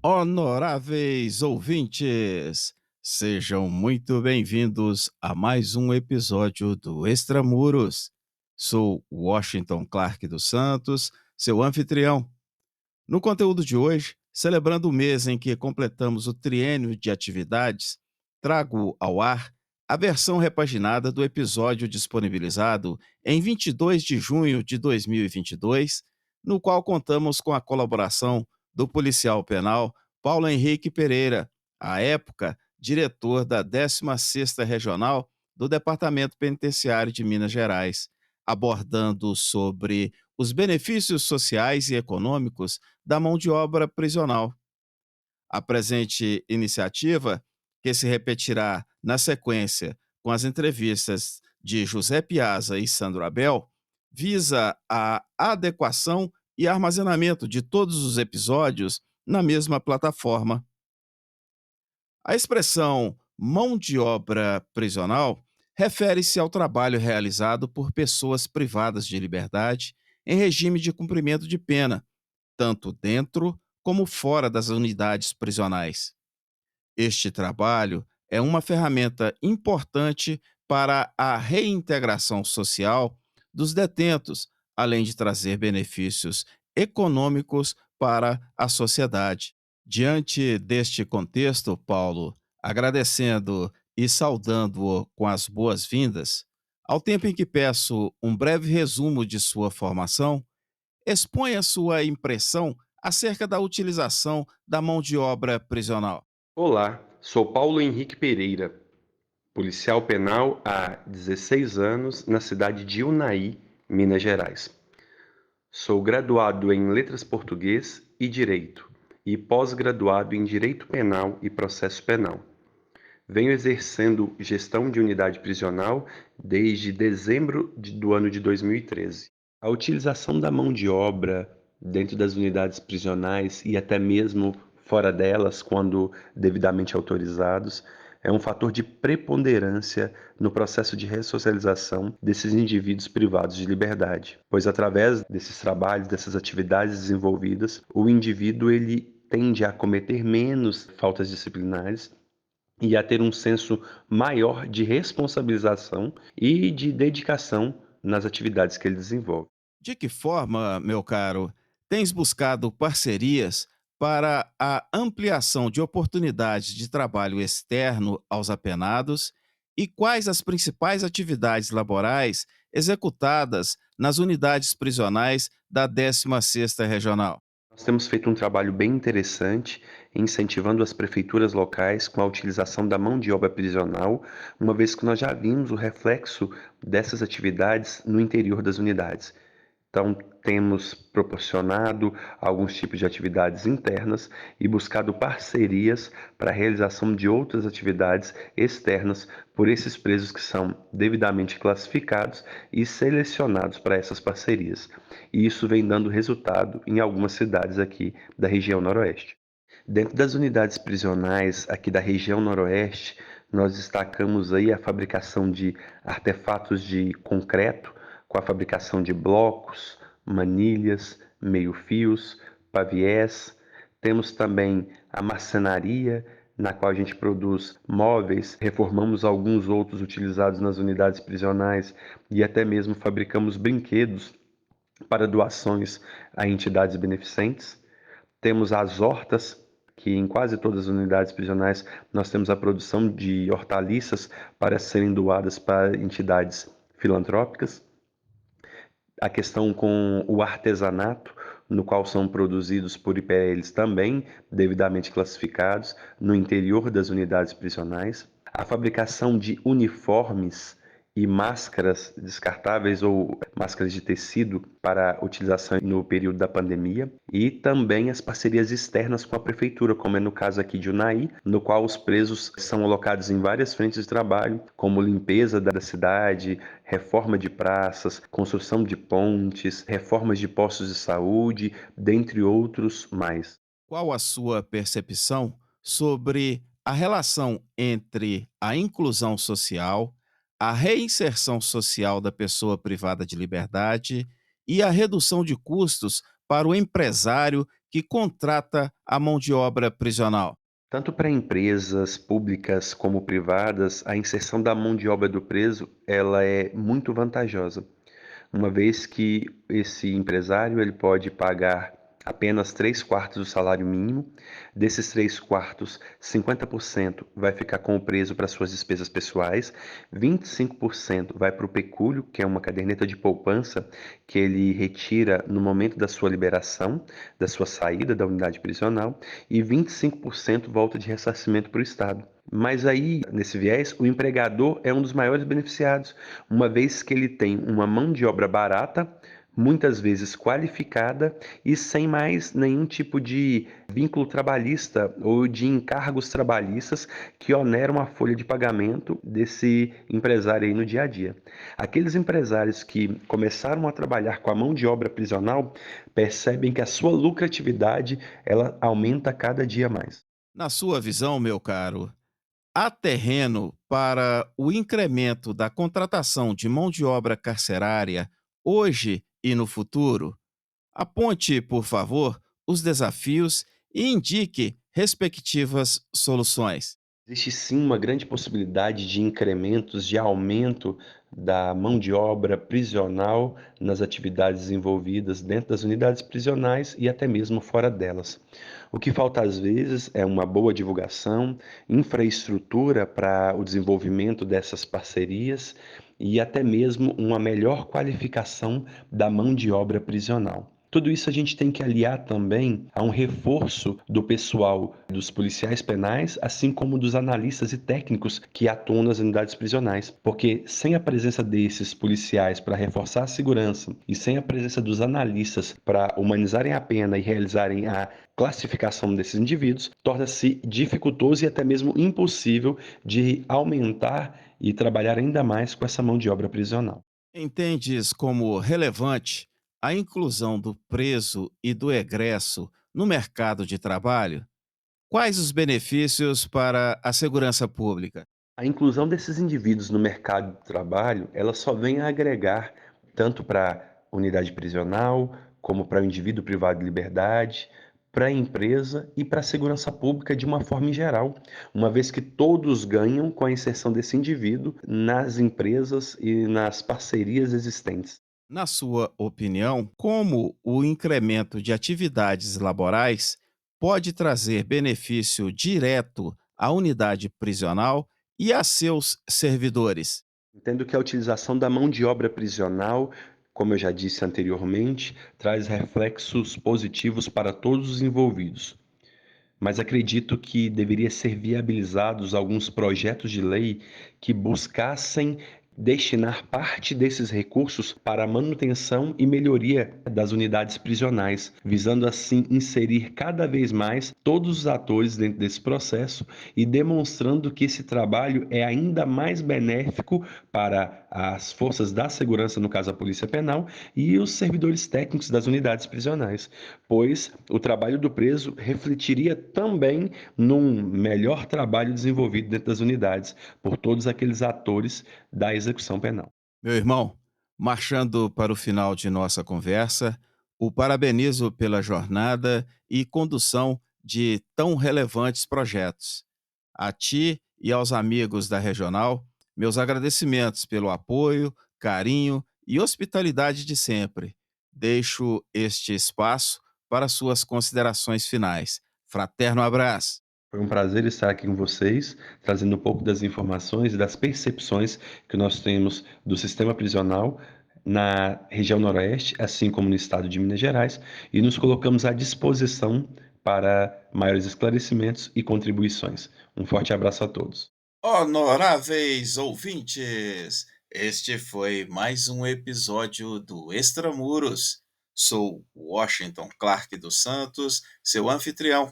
Honoráveis ouvintes, sejam muito bem-vindos a mais um episódio do Extramuros. Sou Washington Clark dos Santos, seu anfitrião. No conteúdo de hoje, celebrando o mês em que completamos o triênio de atividades, trago ao ar a versão repaginada do episódio disponibilizado em 22 de junho de 2022, no qual contamos com a colaboração do policial penal Paulo Henrique Pereira, à época diretor da 16ª Regional do Departamento Penitenciário de Minas Gerais, abordando sobre os benefícios sociais e econômicos da mão de obra prisional. A presente iniciativa, que se repetirá na sequência com as entrevistas de José Piazza e Sandro Abel, visa a adequação e armazenamento de todos os episódios na mesma plataforma. A expressão mão de obra prisional refere-se ao trabalho realizado por pessoas privadas de liberdade em regime de cumprimento de pena, tanto dentro como fora das unidades prisionais. Este trabalho é uma ferramenta importante para a reintegração social dos detentos, além de trazer benefícios econômicos para a sociedade. Diante deste contexto, Paulo, agradecendo e saudando-o com as boas-vindas, ao tempo em que peço um breve resumo de sua formação, exponha sua impressão acerca da utilização da mão de obra prisional. Olá, sou Paulo Henrique Pereira, policial penal há 16 anos na cidade de Unai, Minas Gerais. Sou graduado em Letras Português e Direito e pós-graduado em Direito Penal e Processo Penal. Venho exercendo gestão de unidade prisional desde dezembro do ano de 2013. A utilização da mão de obra dentro das unidades prisionais e até mesmo fora delas, quando devidamente autorizados, é um fator de preponderância no processo de ressocialização desses indivíduos privados de liberdade, pois através desses trabalhos, dessas atividades desenvolvidas, o indivíduo ele tende a cometer menos faltas disciplinares e a ter um senso maior de responsabilização e de dedicação nas atividades que ele desenvolve. De que forma, meu caro, tens buscado parcerias para a ampliação de oportunidades de trabalho externo aos apenados e quais as principais atividades laborais executadas nas unidades prisionais da 16ª Regional? Nós temos feito um trabalho bem interessante, incentivando as prefeituras locais com a utilização da mão de obra prisional, uma vez que nós já vimos o reflexo dessas atividades no interior das unidades. Então, temos proporcionado alguns tipos de atividades internas e buscado parcerias para a realização de outras atividades externas por esses presos que são devidamente classificados e selecionados para essas parcerias. E isso vem dando resultado em algumas cidades aqui da região Noroeste. Dentro das unidades prisionais aqui da região Noroeste, nós destacamos aí a fabricação de artefatos de concreto, com a fabricação de blocos, manilhas, meio-fios, paviés. Temos também a marcenaria, na qual a gente produz móveis, reformamos alguns outros utilizados nas unidades prisionais e até mesmo fabricamos brinquedos para doações a entidades beneficentes. Temos as hortas, que em quase todas as unidades prisionais nós temos a produção de hortaliças para serem doadas para entidades filantrópicas. A questão com o artesanato, no qual são produzidos por IPLs também devidamente classificados no interior das unidades prisionais. A fabricação de uniformes e máscaras descartáveis ou máscaras de tecido para utilização no período da pandemia e também as parcerias externas com a prefeitura, como é no caso aqui de Unai, no qual os presos são alocados em várias frentes de trabalho, como limpeza da cidade, reforma de praças, construção de pontes, reformas de postos de saúde, dentre outros mais. Qual a sua percepção sobre a relação entre a inclusão social, a reinserção social da pessoa privada de liberdade e a redução de custos para o empresário que contrata a mão de obra prisional. Tanto para empresas públicas como privadas, a inserção da mão de obra do preso, ela é muito vantajosa, uma vez que esse empresário ele pode pagar apenas 3/4 do salário mínimo. Desses 3/4, 50% vai ficar com o preso para suas despesas pessoais, 25% vai para o pecúlio, que é uma caderneta de poupança que ele retira no momento da sua liberação, da sua saída da unidade prisional, e 25% volta de ressarcimento para o Estado. Mas aí, nesse viés, o empregador é um dos maiores beneficiados, uma vez que ele tem uma mão de obra barata, muitas vezes qualificada e sem mais nenhum tipo de vínculo trabalhista ou de encargos trabalhistas que oneram a folha de pagamento desse empresário aí no dia a dia. Aqueles empresários que começaram a trabalhar com a mão de obra prisional percebem que a sua lucratividade ela aumenta cada dia mais. Na sua visão, meu caro, há terreno para o incremento da contratação de mão de obra carcerária hoje e no futuro? Aponte, por favor, os desafios e indique respectivas soluções. Existe sim uma grande possibilidade de incrementos, de aumento da mão de obra prisional nas atividades envolvidas dentro das unidades prisionais e até mesmo fora delas. O que falta às vezes é uma boa divulgação, infraestrutura para o desenvolvimento dessas parcerias e até mesmo uma melhor qualificação da mão de obra prisional. Tudo isso a gente tem que aliar também a um reforço do pessoal dos policiais penais, assim como dos analistas e técnicos que atuam nas unidades prisionais. Porque sem a presença desses policiais para reforçar a segurança e sem a presença dos analistas para humanizarem a pena e realizarem a classificação desses indivíduos, torna-se dificultoso e até mesmo impossível de aumentar e trabalhar ainda mais com essa mão de obra prisional. Entendes como relevante a inclusão do preso e do egresso no mercado de trabalho? Quais os benefícios para a segurança pública? A inclusão desses indivíduos no mercado de trabalho, ela só vem a agregar tanto para a unidade prisional, como para o indivíduo privado de liberdade, para a empresa e para a segurança pública de uma forma em geral, uma vez que todos ganham com a inserção desse indivíduo nas empresas e nas parcerias existentes. Na sua opinião, como o incremento de atividades laborais pode trazer benefício direto à unidade prisional e a seus servidores? Entendo que a utilização da mão de obra prisional, como eu já disse anteriormente, traz reflexos positivos para todos os envolvidos. Mas acredito que deveria ser viabilizados alguns projetos de lei que buscassem destinar parte desses recursos para a manutenção e melhoria das unidades prisionais, visando assim inserir cada vez mais todos os atores dentro desse processo e demonstrando que esse trabalho é ainda mais benéfico para as forças da segurança, no caso a Polícia Penal, e os servidores técnicos das unidades prisionais, pois o trabalho do preso refletiria também num melhor trabalho desenvolvido dentro das unidades por todos aqueles atores da execução penal. Meu irmão, marchando para o final de nossa conversa, o parabenizo pela jornada e condução de tão relevantes projetos. A ti e aos amigos da Regional, meus agradecimentos pelo apoio, carinho e hospitalidade de sempre. Deixo este espaço para suas considerações finais. Fraterno abraço. Foi um prazer estar aqui com vocês, trazendo um pouco das informações e das percepções que nós temos do sistema prisional na região Noroeste, assim como no estado de Minas Gerais, e nos colocamos à disposição para maiores esclarecimentos e contribuições. Um forte abraço a todos. Honoráveis ouvintes, este foi mais um episódio do Extramuros. Sou Washington Clark dos Santos, seu anfitrião.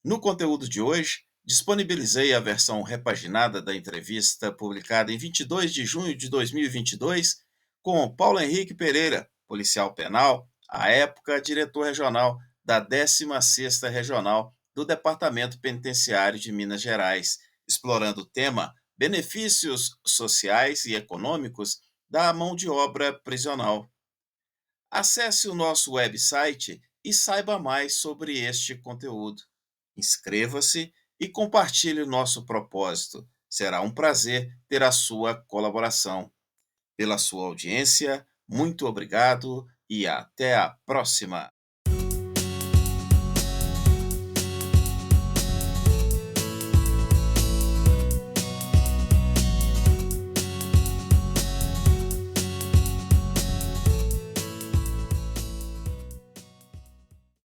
No conteúdo de hoje, disponibilizei a versão repaginada da entrevista publicada em 22 de junho de 2022 com Paulo Henrique Pereira, policial penal, à época diretor regional da 16ª Regional do Departamento Penitenciário de Minas Gerais, explorando o tema Benefícios Sociais e Econômicos da Mão de Obra Prisional. Acesse o nosso website e saiba mais sobre este conteúdo. Inscreva-se e compartilhe o nosso propósito. Será um prazer ter a sua colaboração. Pela sua audiência, muito obrigado e até a próxima!